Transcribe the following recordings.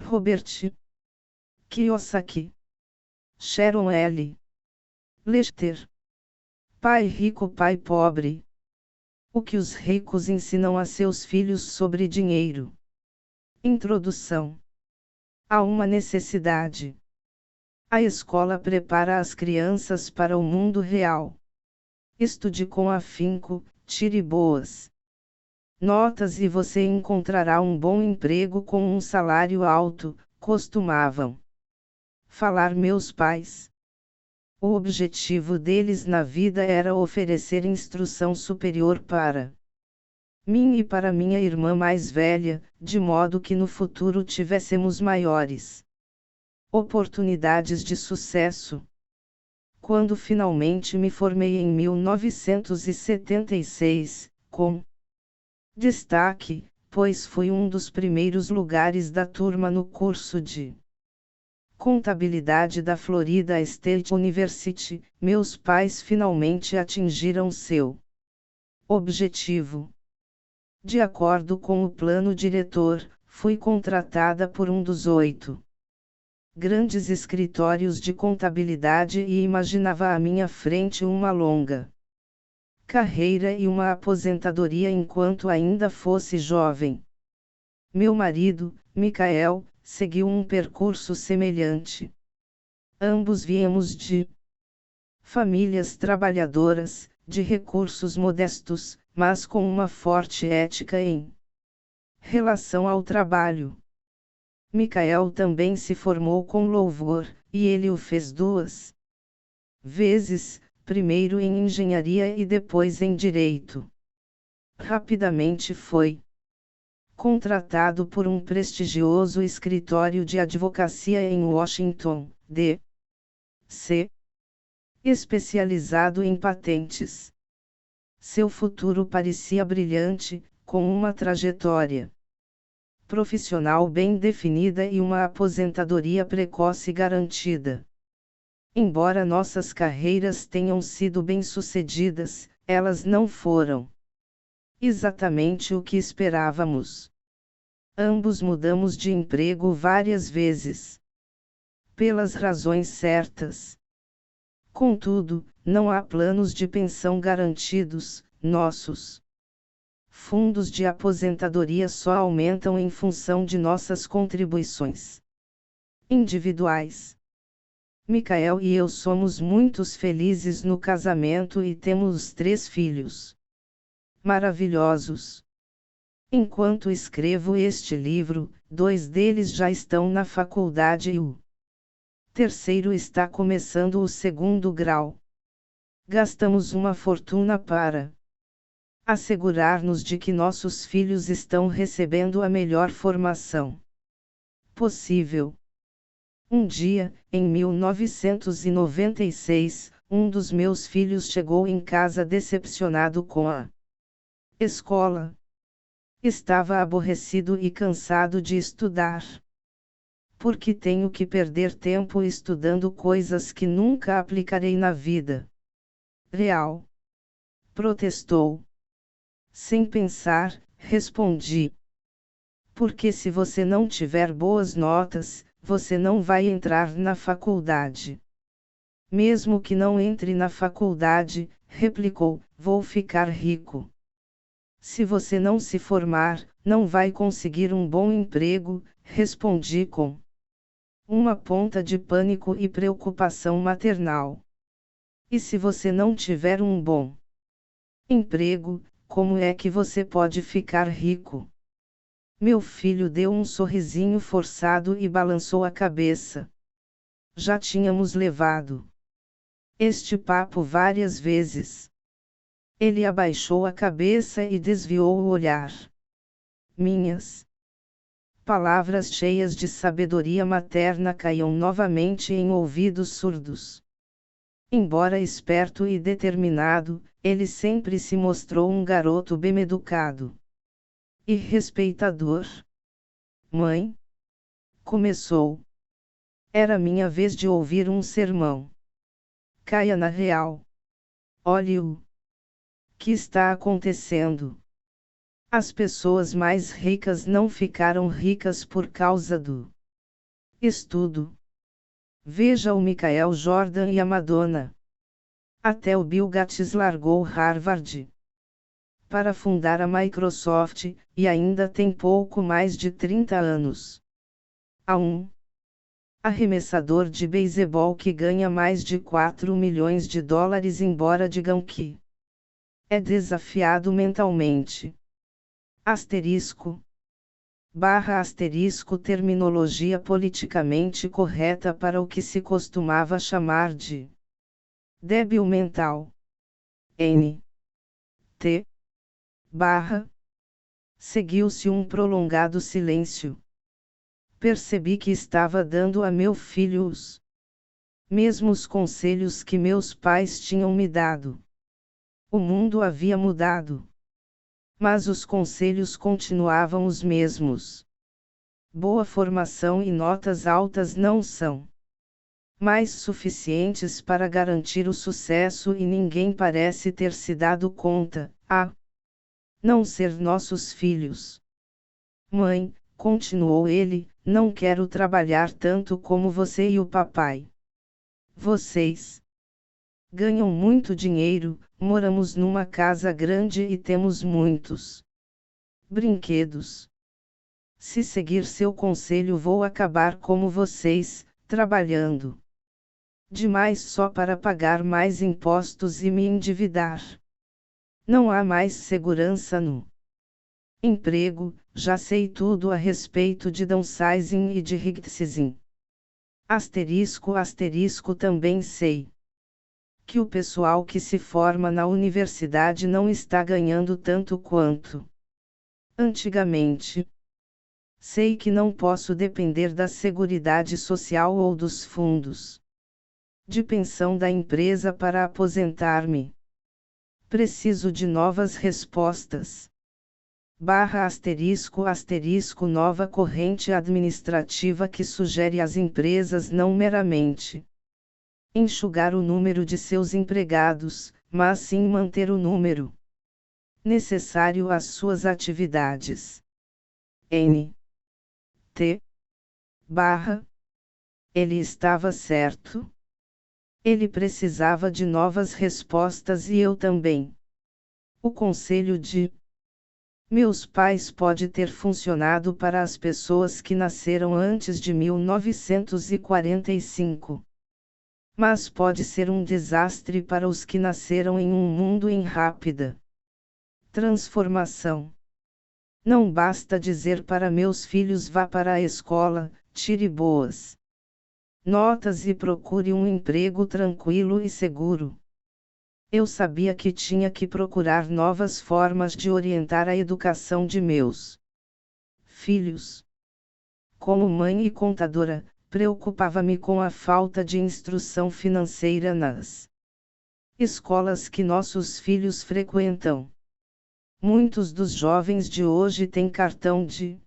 Robert Kiyosaki, Sharon L. Lester. Pai rico, pai pobre. O que os ricos ensinam a seus filhos sobre dinheiro. Introdução. Há uma necessidade. A escola prepara as crianças para o mundo real. Estude com afinco, tire boas notas e você encontrará um bom emprego com um salário alto, costumavam falar meus pais. O objetivo deles na vida era oferecer instrução superior para mim e para minha irmã mais velha, de modo que no futuro tivéssemos maiores oportunidades de sucesso. Quando finalmente me formei em 1976, com destaque, pois fui um dos primeiros lugares da turma no curso de Contabilidade da Florida State University, meus pais finalmente atingiram seu objetivo. De acordo com o plano diretor, fui contratada por um dos 8 grandes escritórios de contabilidade e imaginava à minha frente uma longa carreira e uma aposentadoria enquanto ainda fosse jovem. Meu marido, Michael, seguiu um percurso semelhante. Ambos viemos de famílias trabalhadoras, de recursos modestos, mas com uma forte ética em relação ao trabalho. Michael também se formou com louvor, e ele o fez 2 vezes, primeiro em engenharia e depois em direito. Rapidamente foi contratado por um prestigioso escritório de advocacia em Washington, D.C., especializado em patentes. Seu futuro parecia brilhante, com uma trajetória profissional bem definida e uma aposentadoria precoce garantida. Embora nossas carreiras tenham sido bem-sucedidas, elas não foram exatamente o que esperávamos. Ambos mudamos de emprego várias vezes. Pelas razões certas. Contudo, não há planos de pensão garantidos, nossos fundos de aposentadoria só aumentam em função de nossas contribuições individuais. Michael e eu somos muito felizes no casamento e temos 3 filhos maravilhosos. Enquanto escrevo este livro, 2 deles já estão na faculdade e o terceiro está começando o 2º grau. Gastamos uma fortuna para assegurar-nos de que nossos filhos estão recebendo a melhor formação possível. Um dia, em 1996, um dos meus filhos chegou em casa decepcionado com a escola. Estava aborrecido e cansado de estudar. Por que tenho que perder tempo estudando coisas que nunca aplicarei na vida real? Protestou. Sem pensar, respondi. Porque se você não tiver boas notas, você não vai entrar na faculdade. Mesmo que não entre na faculdade, replicou, vou ficar rico. Se você não se formar, não vai conseguir um bom emprego, respondi com uma ponta de pânico e preocupação maternal. E se você não tiver um bom emprego, como é que você pode ficar rico? Meu filho deu um sorrisinho forçado e balançou a cabeça. Já tínhamos levado este papo várias vezes. Ele abaixou a cabeça e desviou o olhar. Minhas palavras cheias de sabedoria materna caíam novamente em ouvidos surdos. Embora esperto e determinado, ele sempre se mostrou um garoto bem-educado e respeitador. Mãe? Começou. Era minha vez de ouvir um sermão. Caia na real. Olhe o que está acontecendo. As pessoas mais ricas não ficaram ricas por causa do Estudo. Veja o Michael Jordan e a Madonna. Até o Bill Gates largou Harvard para fundar a Microsoft, e ainda tem pouco mais de 30 anos. Há um arremessador de beisebol que ganha mais de 4 milhões de dólares, embora digam que é desafiado mentalmente. Asterisco. / terminologia politicamente correta para o que se costumava chamar de débil mental. N. T. Seguiu-se um prolongado silêncio. Percebi que estava dando a meu filho os mesmos conselhos que meus pais tinham me dado. O mundo havia mudado. Mas os conselhos continuavam os mesmos. Boa formação e notas altas não são mais suficientes para garantir o sucesso, e ninguém parece ter se dado conta, a não ser nossos filhos. Mãe, continuou ele, não quero trabalhar tanto como você e o papai. Vocês ganham muito dinheiro, moramos numa casa grande e temos muitos brinquedos. Se seguir seu conselho, vou acabar como vocês, trabalhando demais só para pagar mais impostos e me endividar. Não há mais segurança no emprego, já sei tudo a respeito de downsizing e de rightsizing. Também sei que o pessoal que se forma na universidade não está ganhando tanto quanto antigamente. Sei que não posso depender da Seguridade Social ou dos fundos de pensão da empresa para aposentar-me. Preciso de novas respostas. / nova corrente administrativa que sugere às empresas não meramente enxugar o número de seus empregados, mas sim manter o número necessário às suas atividades. N. T. Ele estava certo. Ele precisava de novas respostas e eu também. O conselho de meus pais pode ter funcionado para as pessoas que nasceram antes de 1945. Mas pode ser um desastre para os que nasceram em um mundo em rápida transformação. Não basta dizer para meus filhos: vá para a escola, tire boas notas e procure um emprego tranquilo e seguro. Eu sabia que tinha que procurar novas formas de orientar a educação de meus filhos. Como mãe e contadora, preocupava-me com a falta de instrução financeira nas escolas que nossos filhos frequentam. Muitos dos jovens de hoje têm cartão de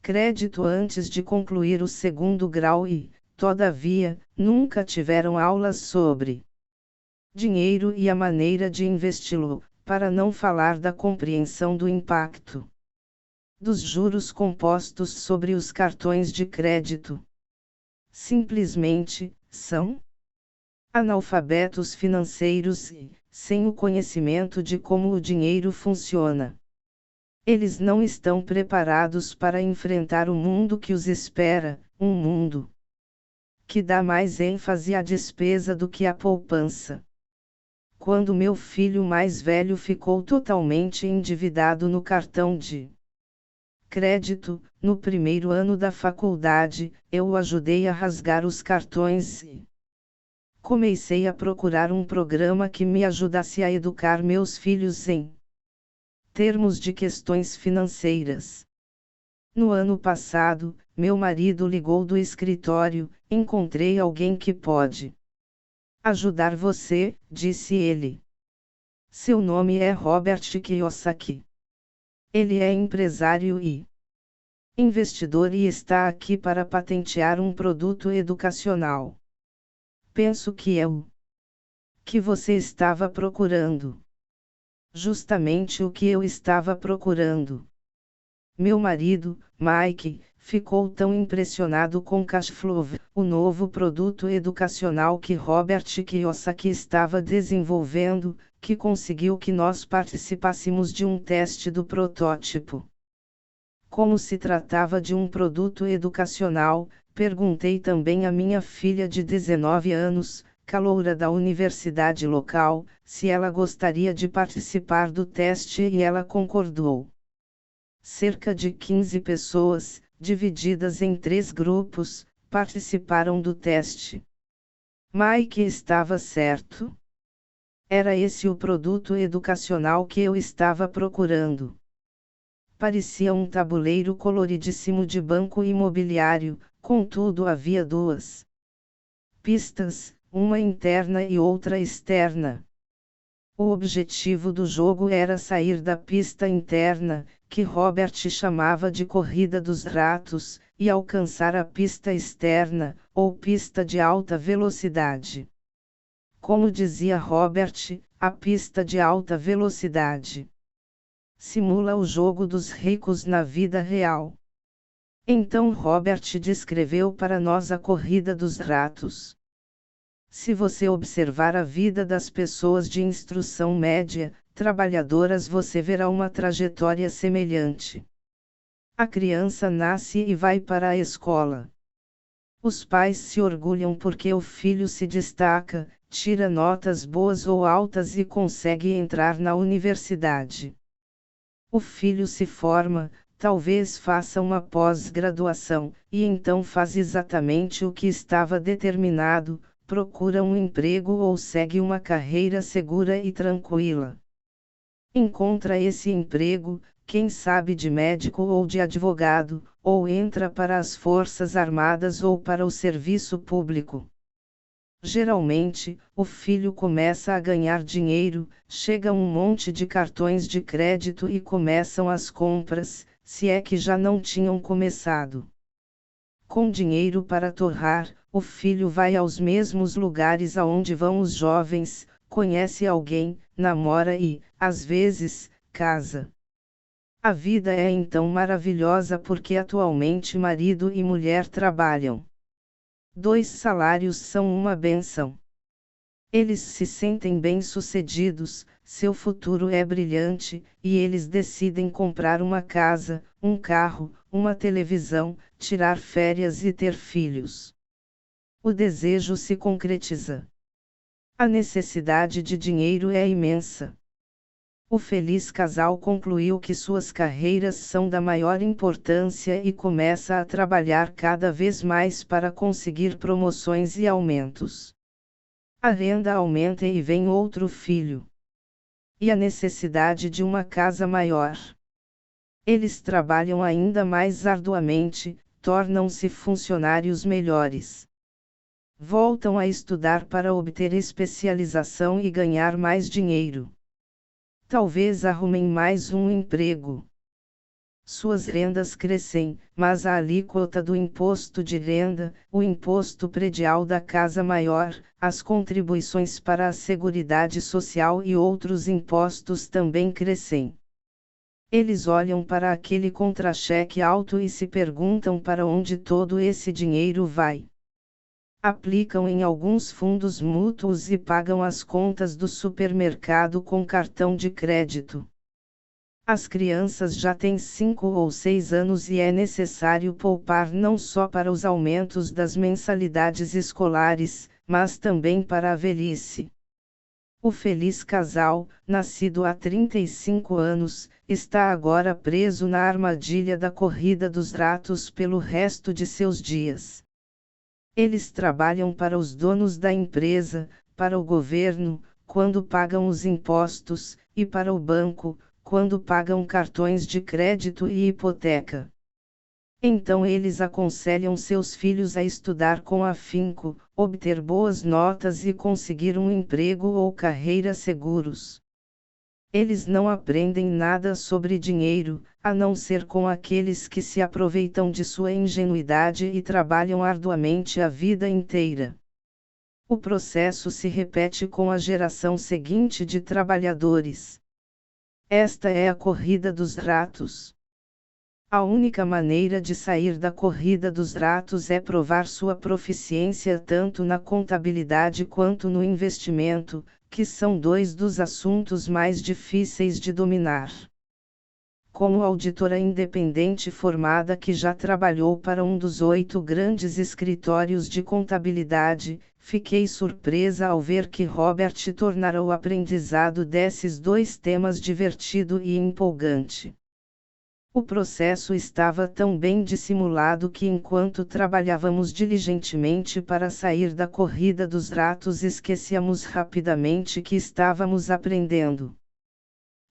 crédito antes de concluir o segundo grau e, todavia, nunca tiveram aulas sobre dinheiro e a maneira de investi-lo, para não falar da compreensão do impacto dos juros compostos sobre os cartões de crédito. Simplesmente, são analfabetos financeiros e, sem o conhecimento de como o dinheiro funciona, eles não estão preparados para enfrentar o mundo que os espera, um mundo que dá mais ênfase à despesa do que à poupança. Quando meu filho mais velho ficou totalmente endividado no cartão de crédito, no primeiro ano da faculdade, eu o ajudei a rasgar os cartões e comecei a procurar um programa que me ajudasse a educar meus filhos em termos de questões financeiras. No ano passado, meu marido ligou do escritório: encontrei alguém que pode ajudar você, disse ele. Seu nome é Robert Kiyosaki. Ele é empresário e investidor e está aqui para patentear um produto educacional. Penso que é o que você estava procurando. Justamente o que eu estava procurando. meu marido, Mike, ficou tão impressionado com Cashflow, o novo produto educacional que Robert Kiyosaki estava desenvolvendo, que conseguiu que nós participássemos de um teste do protótipo. Como se tratava de um produto educacional, perguntei também à minha filha de 19 anos, caloura da universidade local, se ela gostaria de participar do teste e ela concordou. Cerca de 15 pessoas, divididas em 3 grupos, participaram do teste. Mike estava certo? Era esse o produto educacional que eu estava procurando. Parecia um tabuleiro coloridíssimo de banco imobiliário, contudo havia 2 pistas, uma interna e outra externa. O objetivo do jogo era sair da pista interna, que Robert chamava de corrida dos ratos, e alcançar a pista externa, ou pista de alta velocidade. Como dizia Robert, a pista de alta velocidade simula o jogo dos ricos na vida real. Então Robert descreveu para nós a corrida dos ratos. Se você observar a vida das pessoas de instrução média, trabalhadoras, você verá uma trajetória semelhante. A criança nasce e vai para a escola. Os pais se orgulham porque o filho se destaca, tira notas boas ou altas e consegue entrar na universidade. O filho se forma, talvez faça uma pós-graduação, e então faz exatamente o que estava determinado, procura um emprego ou segue uma carreira segura e tranquila. Encontra esse emprego, quem sabe de médico ou de advogado, ou entra para as Forças Armadas ou para o serviço público. Geralmente, o filho começa a ganhar dinheiro, chega um monte de cartões de crédito e começam as compras, se é que já não tinham começado. Com dinheiro para torrar, o filho vai aos mesmos lugares aonde vão os jovens, conhece alguém, namora e, às vezes, casa. A vida é então maravilhosa porque atualmente marido e mulher trabalham. 2 salários são uma bênção. Eles se sentem bem-sucedidos, seu futuro é brilhante, e eles decidem comprar uma casa, um carro, uma televisão, tirar férias e ter filhos. O desejo se concretiza. A necessidade de dinheiro é imensa. O feliz casal concluiu que suas carreiras são da maior importância e começa a trabalhar cada vez mais para conseguir promoções e aumentos. A renda aumenta e vem outro filho. E a necessidade de uma casa maior. Eles trabalham ainda mais arduamente, tornam-se funcionários melhores. Voltam a estudar para obter especialização e ganhar mais dinheiro. Talvez arrumem mais um emprego. Suas rendas crescem, mas a alíquota do imposto de renda, o imposto predial da casa maior, as contribuições para a Seguridade Social e outros impostos também crescem. Eles olham para aquele contra-cheque alto e se perguntam para onde todo esse dinheiro vai. Aplicam em alguns fundos mútuos e pagam as contas do supermercado com cartão de crédito. As crianças já têm 5 ou 6 anos e é necessário poupar não só para os aumentos das mensalidades escolares, mas também para a velhice. O feliz casal, nascido há 35 anos, está agora preso na armadilha da corrida dos ratos pelo resto de seus dias. Eles trabalham para os donos da empresa, para o governo, quando pagam os impostos, e para o banco, quando pagam cartões de crédito e hipoteca. Então eles aconselham seus filhos a estudar com afinco, obter boas notas e conseguir um emprego ou carreira seguros. Eles não aprendem nada sobre dinheiro, a não ser com aqueles que se aproveitam de sua ingenuidade e trabalham arduamente a vida inteira. O processo se repete com a geração seguinte de trabalhadores. Esta é a corrida dos ratos. A única maneira de sair da corrida dos ratos é provar sua proficiência tanto na contabilidade quanto no investimento, que são dois dos assuntos mais difíceis de dominar. Como auditora independente formada que já trabalhou para um dos 8 grandes escritórios de contabilidade, fiquei surpresa ao ver que Robert tornara o aprendizado desses dois temas divertido e empolgante. O processo estava tão bem dissimulado que enquanto trabalhávamos diligentemente para sair da corrida dos ratos esquecíamos rapidamente que estávamos aprendendo.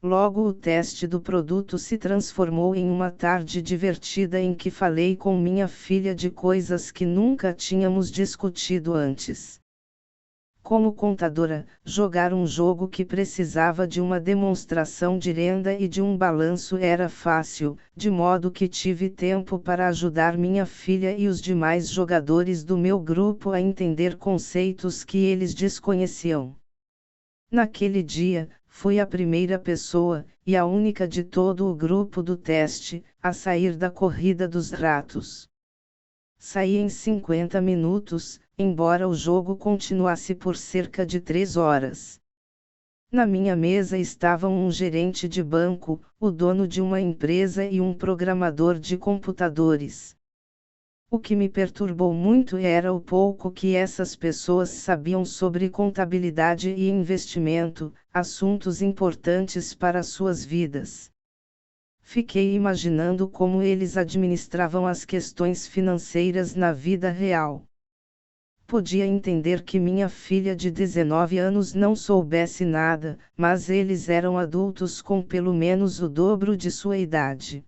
Logo o teste do produto se transformou em uma tarde divertida em que falei com minha filha de coisas que nunca tínhamos discutido antes. Como contadora, jogar um jogo que precisava de uma demonstração de renda e de um balanço era fácil, de modo que tive tempo para ajudar minha filha e os demais jogadores do meu grupo a entender conceitos que eles desconheciam. Naquele dia, fui a primeira pessoa, e a única de todo o grupo do teste, a sair da corrida dos ratos. Saí em 50 minutos, embora o jogo continuasse por cerca de 3 horas. Na minha mesa estavam um gerente de banco, o dono de uma empresa e um programador de computadores. O que me perturbou muito era o pouco que essas pessoas sabiam sobre contabilidade e investimento, assuntos importantes para suas vidas. Fiquei imaginando como eles administravam as questões financeiras na vida real. Podia entender que minha filha de 19 anos não soubesse nada, mas eles eram adultos com pelo menos o dobro de sua idade.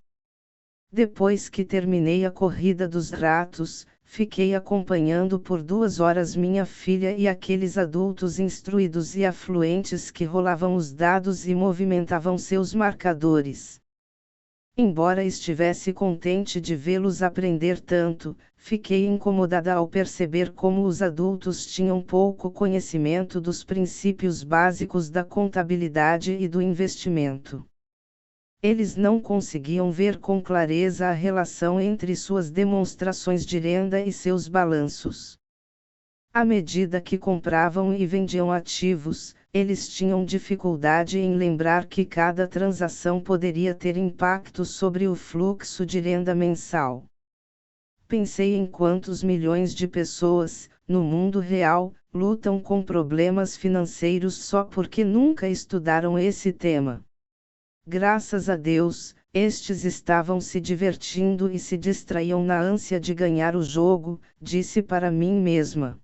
Depois que terminei a corrida dos ratos, fiquei acompanhando por 2 horas minha filha e aqueles adultos instruídos e afluentes que rolavam os dados e movimentavam seus marcadores. Embora estivesse contente de vê-los aprender tanto, fiquei incomodada ao perceber como os adultos tinham pouco conhecimento dos princípios básicos da contabilidade e do investimento. Eles não conseguiam ver com clareza a relação entre suas demonstrações de renda e seus balanços. À medida que compravam e vendiam ativos, eles tinham dificuldade em lembrar que cada transação poderia ter impacto sobre o fluxo de renda mensal. Pensei em quantos milhões de pessoas, no mundo real, lutam com problemas financeiros só porque nunca estudaram esse tema. Graças a Deus, estes estavam se divertindo e se distraíam na ânsia de ganhar o jogo, disse para mim mesma.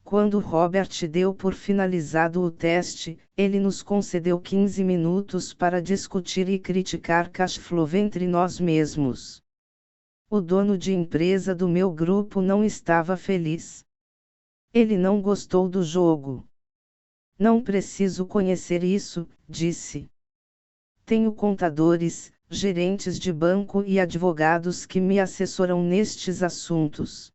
Quando Robert deu por finalizado o teste, ele nos concedeu 15 minutos para discutir e criticar cash flow entre nós mesmos. O dono de empresa do meu grupo não estava feliz. Ele não gostou do jogo. Não preciso conhecer isso, disse. Tenho contadores, gerentes de banco e advogados que me assessoram nestes assuntos.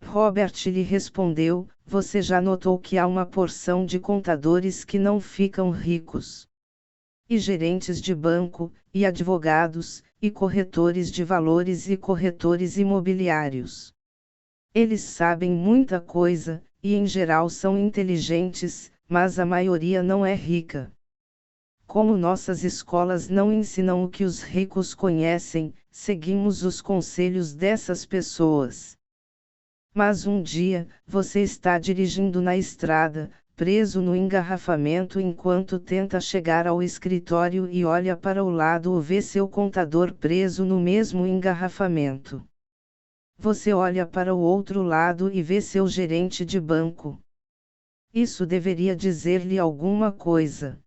Robert lhe respondeu, você já notou que há uma porção de contadores que não ficam ricos. E gerentes de banco, e advogados, e corretores de valores e corretores imobiliários. Eles sabem muita coisa, e em geral são inteligentes, mas a maioria não é rica. Como nossas escolas não ensinam o que os ricos conhecem, seguimos os conselhos dessas pessoas. Mas um dia, você está dirigindo na estrada, preso no engarrafamento enquanto tenta chegar ao escritório e olha para o lado ou vê seu contador preso no mesmo engarrafamento. Você olha para o outro lado e vê seu gerente de banco. Isso deveria dizer-lhe alguma coisa.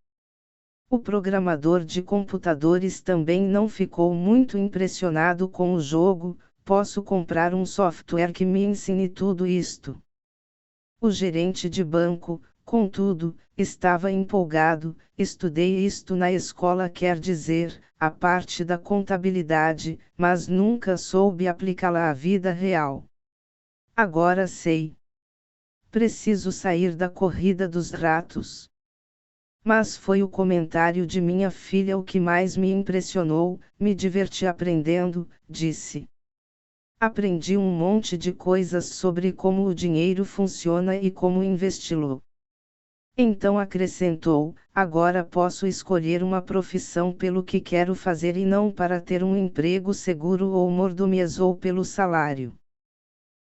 O programador de computadores também não ficou muito impressionado com o jogo. Posso comprar um software que me ensine tudo isto. O gerente de banco, contudo, estava empolgado. Estudei isto na escola, quer dizer, a parte da contabilidade, mas nunca soube aplicá-la à vida real. Agora sei. Preciso sair da corrida dos ratos. Mas foi o comentário de minha filha o que mais me impressionou. Me diverti aprendendo, disse. Aprendi um monte de coisas sobre como o dinheiro funciona e como investi-lo. Então acrescentou: agora posso escolher uma profissão pelo que quero fazer e não para ter um emprego seguro ou mordomias ou pelo salário.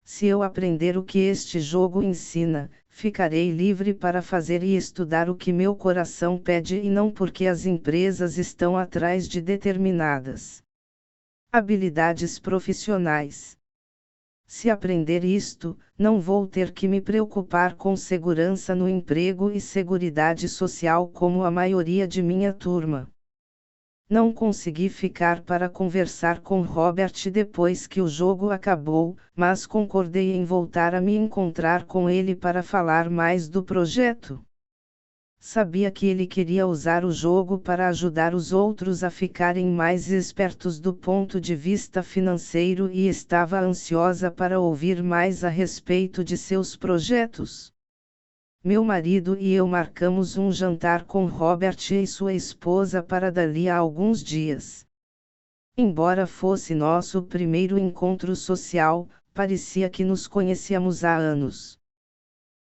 Se eu aprender o que este jogo ensina, ficarei livre para fazer e estudar o que meu coração pede e não porque as empresas estão atrás de determinadas habilidades profissionais. Se aprender isto, não vou ter que me preocupar com segurança no emprego e seguridade social como a maioria de minha turma. Não consegui ficar para conversar com Robert depois que o jogo acabou, mas concordei em voltar a me encontrar com ele para falar mais do projeto. Sabia que ele queria usar o jogo para ajudar os outros a ficarem mais espertos do ponto de vista financeiro e estava ansiosa para ouvir mais a respeito de seus projetos. Meu marido e eu marcamos um jantar com Robert e sua esposa para dali a alguns dias. Embora fosse nosso primeiro encontro social, parecia que nos conhecíamos há anos.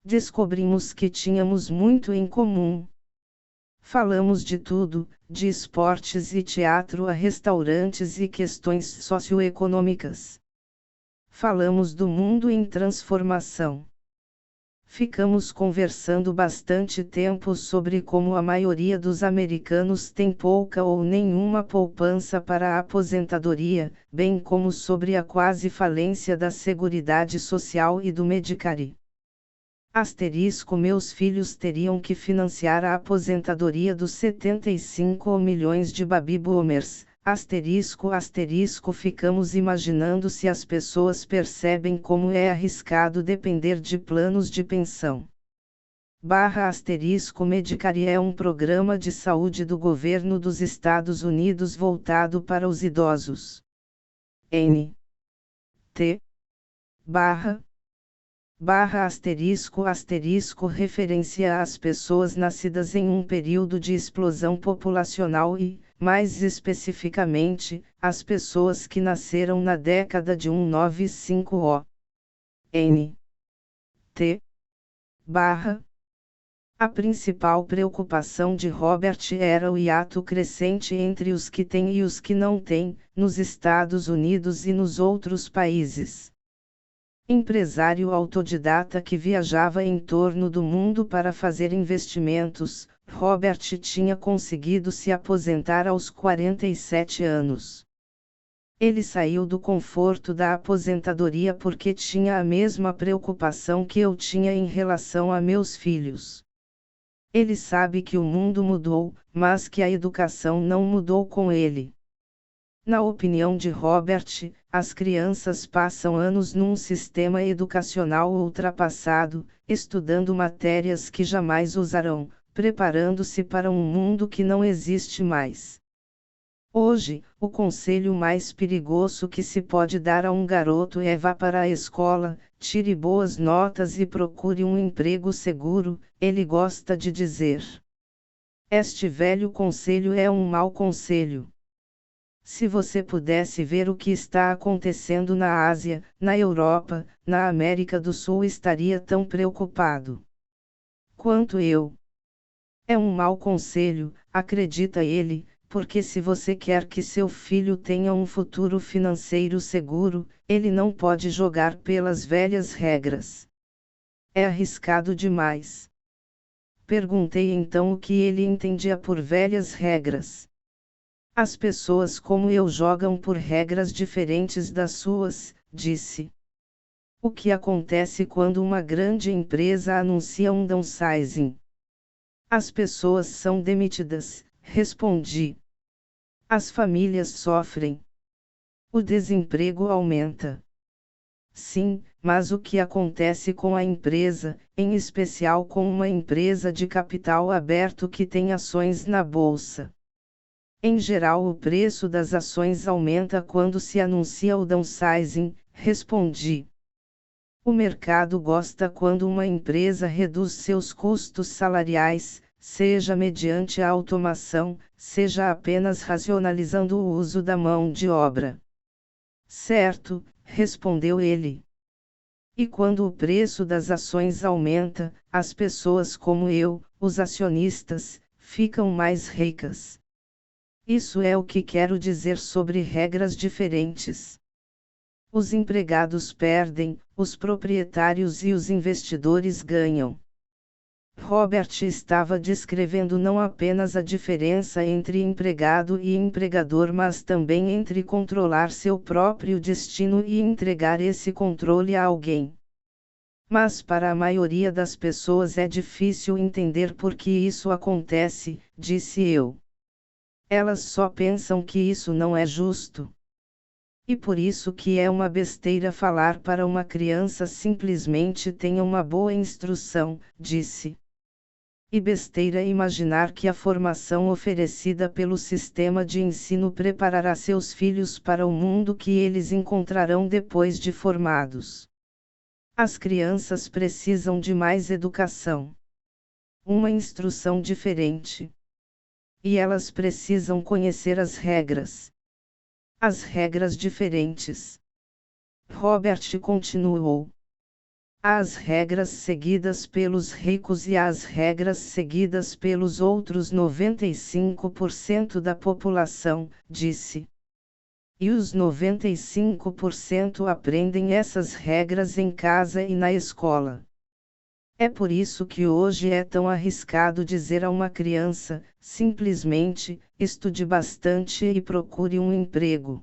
Descobrimos que tínhamos muito em comum. Falamos de tudo, de esportes e teatro a restaurantes e questões socioeconômicas. Falamos do mundo em transformação. Ficamos conversando bastante tempo sobre como a maioria dos americanos tem pouca ou nenhuma poupança para a aposentadoria, bem como sobre a quase falência da Seguridade Social e do Medicare. Meus filhos teriam que financiar a aposentadoria dos 75 milhões de baby boomers. Ficamos imaginando se as pessoas percebem como é arriscado depender de planos de pensão. Medicare é um programa de saúde do governo dos Estados Unidos voltado para os idosos. Referencia às pessoas nascidas em um período de explosão populacional e, mais especificamente, as pessoas que nasceram na década de 1995. A principal preocupação de Robert era o hiato crescente entre os que têm e os que não têm, nos Estados Unidos e nos outros países. Empresário autodidata que viajava em torno do mundo para fazer investimentos, Robert tinha conseguido se aposentar aos 47 anos. Ele saiu do conforto da aposentadoria porque tinha a mesma preocupação que eu tinha em relação a meus filhos. Ele sabe que o mundo mudou, mas que a educação não mudou com ele. Na opinião de Robert, as crianças passam anos num sistema educacional ultrapassado, estudando matérias que jamais usarão, preparando-se para um mundo que não existe mais. Hoje, o conselho mais perigoso que se pode dar a um garoto é: vá para a escola, tire boas notas e procure um emprego seguro, ele gosta de dizer. Este velho conselho é um mau conselho. Se você pudesse ver o que está acontecendo na Ásia, na Europa, na América do Sul, estaria tão preocupado quanto eu. É um mau conselho, acredita ele, porque se você quer que seu filho tenha um futuro financeiro seguro, ele não pode jogar pelas velhas regras. É arriscado demais. Perguntei então o que ele entendia por velhas regras. As pessoas como eu jogam por regras diferentes das suas, disse. O que acontece quando uma grande empresa anuncia um downsizing? As pessoas são demitidas, respondi. As famílias sofrem. O desemprego aumenta. Sim, mas o que acontece com a empresa, em especial com uma empresa de capital aberto que tem ações na bolsa? Em geral, o preço das ações aumenta quando se anuncia o downsizing, respondi. O mercado gosta quando uma empresa reduz seus custos salariais, seja mediante a automação, seja apenas racionalizando o uso da mão de obra. Certo, respondeu ele. E quando o preço das ações aumenta, as pessoas como eu, os acionistas, ficam mais ricas. Isso é o que quero dizer sobre regras diferentes. Os empregados perdem, os proprietários e os investidores ganham. Robert estava descrevendo não apenas a diferença entre empregado e empregador, mas também entre controlar seu próprio destino e entregar esse controle a alguém. Mas para a maioria das pessoas é difícil entender por que isso acontece, disse eu. Elas só pensam que isso não é justo. E por isso que é uma besteira falar para uma criança simplesmente tenha uma boa instrução, disse. E besteira imaginar que a formação oferecida pelo sistema de ensino preparará seus filhos para o mundo que eles encontrarão depois de formados. As crianças precisam de mais educação. Uma instrução diferente. E elas precisam conhecer as regras. As regras diferentes. Robert continuou. Há as regras seguidas pelos ricos e há as regras seguidas pelos outros 95% da população, disse. E os 95% aprendem essas regras em casa e na escola. É por isso que hoje é tão arriscado dizer a uma criança, simplesmente, estude bastante e procure um emprego.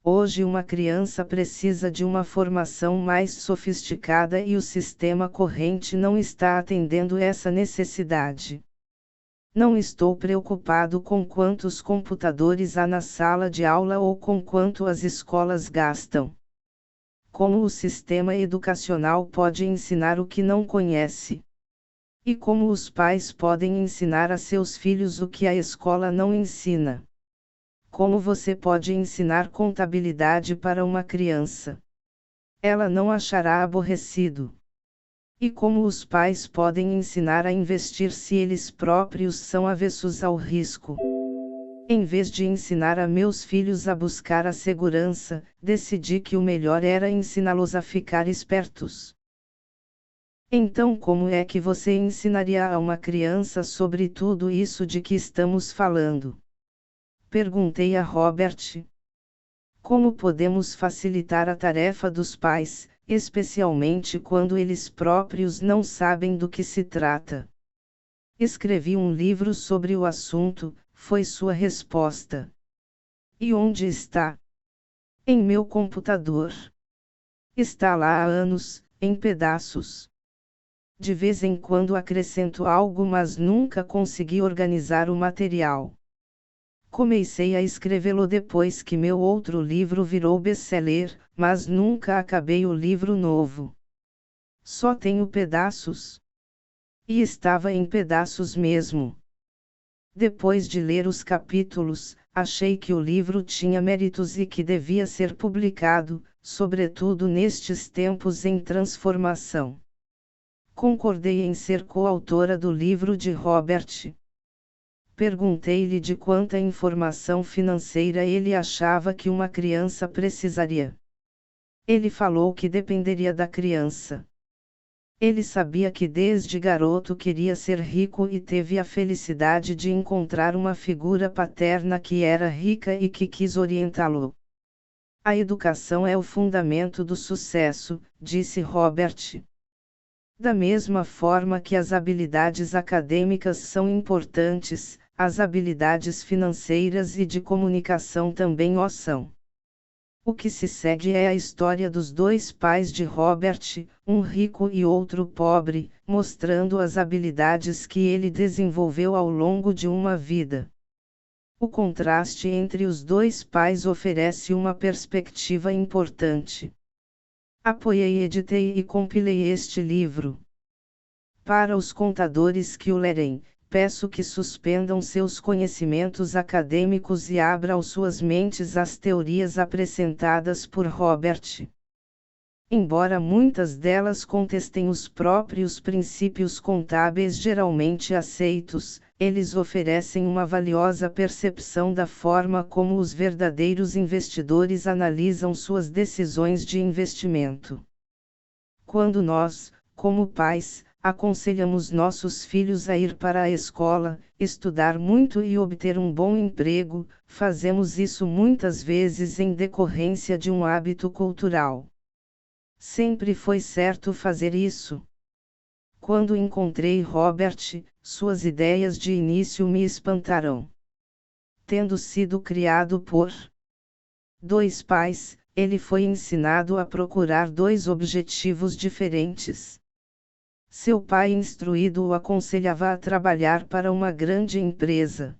Hoje uma criança precisa de uma formação mais sofisticada e o sistema corrente não está atendendo essa necessidade. Não estou preocupado com quantos computadores há na sala de aula ou com quanto as escolas gastam. Como o sistema educacional pode ensinar o que não conhece? E como os pais podem ensinar a seus filhos o que a escola não ensina? Como você pode ensinar contabilidade para uma criança? Ela não achará aborrecido. E como os pais podem ensinar a investir se eles próprios são avessos ao risco? Em vez de ensinar a meus filhos a buscar a segurança, decidi que o melhor era ensiná-los a ficar espertos. Então, como é que você ensinaria a uma criança sobre tudo isso de que estamos falando? Perguntei a Robert. Como podemos facilitar a tarefa dos pais, especialmente quando eles próprios não sabem do que se trata? Escrevi um livro sobre o assunto, foi sua resposta. E onde está? Em meu computador. Está lá há anos, em pedaços. De vez em quando acrescento algo, mas nunca consegui organizar o material. Comecei a escrevê-lo depois que meu outro livro virou best-seller, mas nunca acabei o livro novo. Só tenho pedaços. E estava em pedaços mesmo. Depois de ler os capítulos, achei que o livro tinha méritos e que devia ser publicado, sobretudo nestes tempos em transformação. Concordei em ser coautora do livro de Robert. Perguntei-lhe de quanta informação financeira ele achava que uma criança precisaria. Ele falou que dependeria da criança. Ele sabia que desde garoto queria ser rico e teve a felicidade de encontrar uma figura paterna que era rica e que quis orientá-lo. A educação é o fundamento do sucesso, disse Robert. Da mesma forma que as habilidades acadêmicas são importantes, as habilidades financeiras e de comunicação também o são. O que se segue é a história dos dois pais de Robert, um rico e outro pobre, mostrando as habilidades que ele desenvolveu ao longo de uma vida. O contraste entre os dois pais oferece uma perspectiva importante. Apoiei, editei e compilei este livro. Para os contadores que o lerem, peço que suspendam seus conhecimentos acadêmicos e abram suas mentes às teorias apresentadas por Robert. Embora muitas delas contestem os próprios princípios contábeis geralmente aceitos, eles oferecem uma valiosa percepção da forma como os verdadeiros investidores analisam suas decisões de investimento. Quando nós, como pais, aconselhamos nossos filhos a ir para a escola, estudar muito e obter um bom emprego, fazemos isso muitas vezes em decorrência de um hábito cultural. Sempre foi certo fazer isso. Quando encontrei Robert, suas ideias de início me espantaram. Tendo sido criado por dois pais, ele foi ensinado a procurar dois objetivos diferentes. Seu pai instruído o aconselhava a trabalhar para uma grande empresa.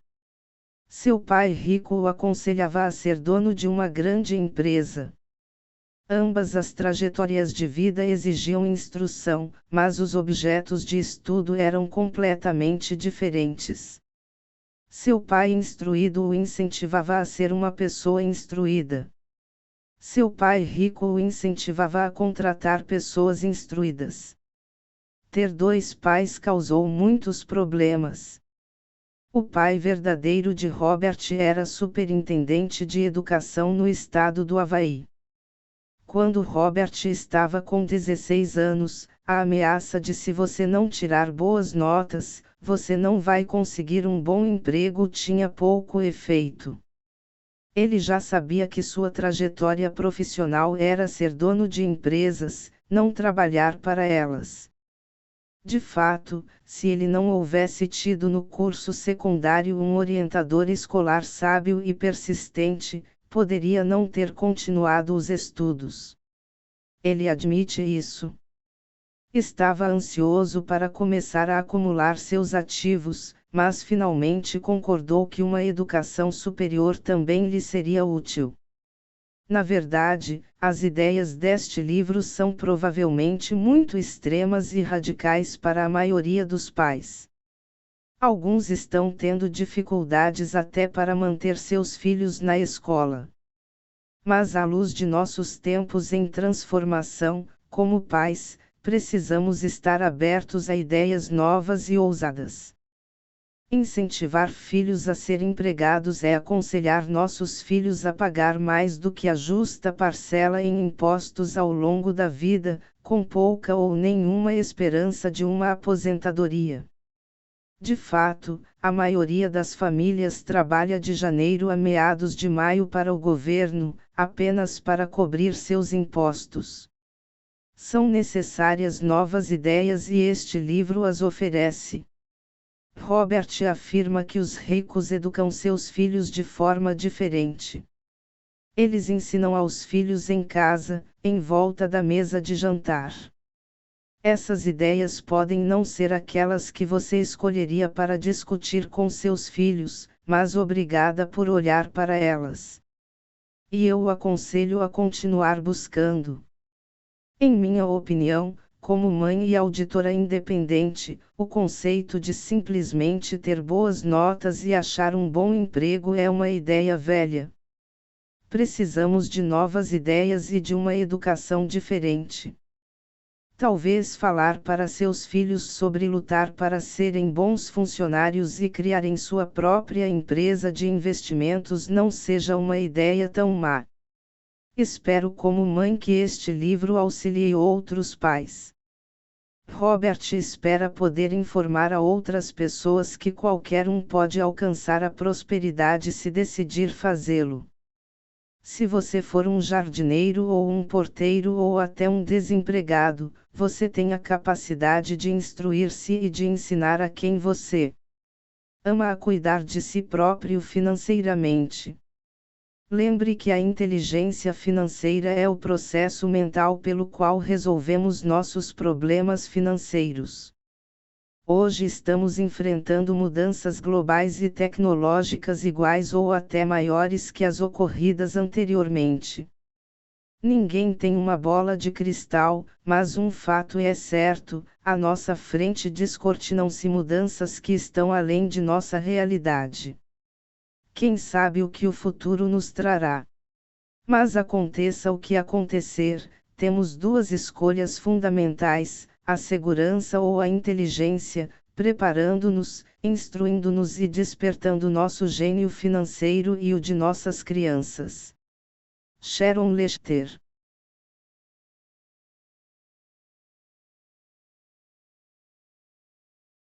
Seu pai rico o aconselhava a ser dono de uma grande empresa. Ambas as trajetórias de vida exigiam instrução, mas os objetos de estudo eram completamente diferentes. Seu pai instruído o incentivava a ser uma pessoa instruída. Seu pai rico o incentivava a contratar pessoas instruídas. Ter dois pais causou muitos problemas. O pai verdadeiro de Robert era superintendente de educação no estado do Havaí. Quando Robert estava com 16 anos, a ameaça de se você não tirar boas notas, você não vai conseguir um bom emprego tinha pouco efeito. Ele já sabia que sua trajetória profissional era ser dono de empresas, não trabalhar para elas. De fato, se ele não houvesse tido no curso secundário um orientador escolar sábio e persistente, poderia não ter continuado os estudos. Ele admite isso. Estava ansioso para começar a acumular seus ativos, mas finalmente concordou que uma educação superior também lhe seria útil. Na verdade, as ideias deste livro são provavelmente muito extremas e radicais para a maioria dos pais. Alguns estão tendo dificuldades até para manter seus filhos na escola. Mas à luz de nossos tempos em transformação, como pais, precisamos estar abertos a ideias novas e ousadas. Incentivar filhos a ser empregados é aconselhar nossos filhos a pagar mais do que a justa parcela em impostos ao longo da vida, com pouca ou nenhuma esperança de uma aposentadoria. De fato, a maioria das famílias trabalha de janeiro a meados de maio para o governo, apenas para cobrir seus impostos. São necessárias novas ideias e este livro as oferece. Robert afirma que os ricos educam seus filhos de forma diferente. Eles ensinam aos filhos em casa, em volta da mesa de jantar. Essas ideias podem não ser aquelas que você escolheria para discutir com seus filhos, mas obrigada por olhar para elas. E eu o aconselho a continuar buscando. Em minha opinião, como mãe e auditora independente, o conceito de simplesmente ter boas notas e achar um bom emprego é uma ideia velha. Precisamos de novas ideias e de uma educação diferente. Talvez falar para seus filhos sobre lutar para serem bons funcionários e criarem sua própria empresa de investimentos não seja uma ideia tão má. Espero como mãe que este livro auxilie outros pais. Robert espera poder informar a outras pessoas que qualquer um pode alcançar a prosperidade se decidir fazê-lo. Se você for um jardineiro ou um porteiro ou até um desempregado, você tem a capacidade de instruir-se e de ensinar a quem você ama a cuidar de si próprio financeiramente. Lembre que a inteligência financeira é o processo mental pelo qual resolvemos nossos problemas financeiros. Hoje estamos enfrentando mudanças globais e tecnológicas iguais ou até maiores que as ocorridas anteriormente. Ninguém tem uma bola de cristal, mas um fato é certo: à nossa frente descortinam-se mudanças que estão além de nossa realidade. Quem sabe o que o futuro nos trará? Mas aconteça o que acontecer, temos duas escolhas fundamentais: a segurança ou a inteligência, preparando-nos, instruindo-nos e despertando nosso gênio financeiro e o de nossas crianças. Sharon Lechter.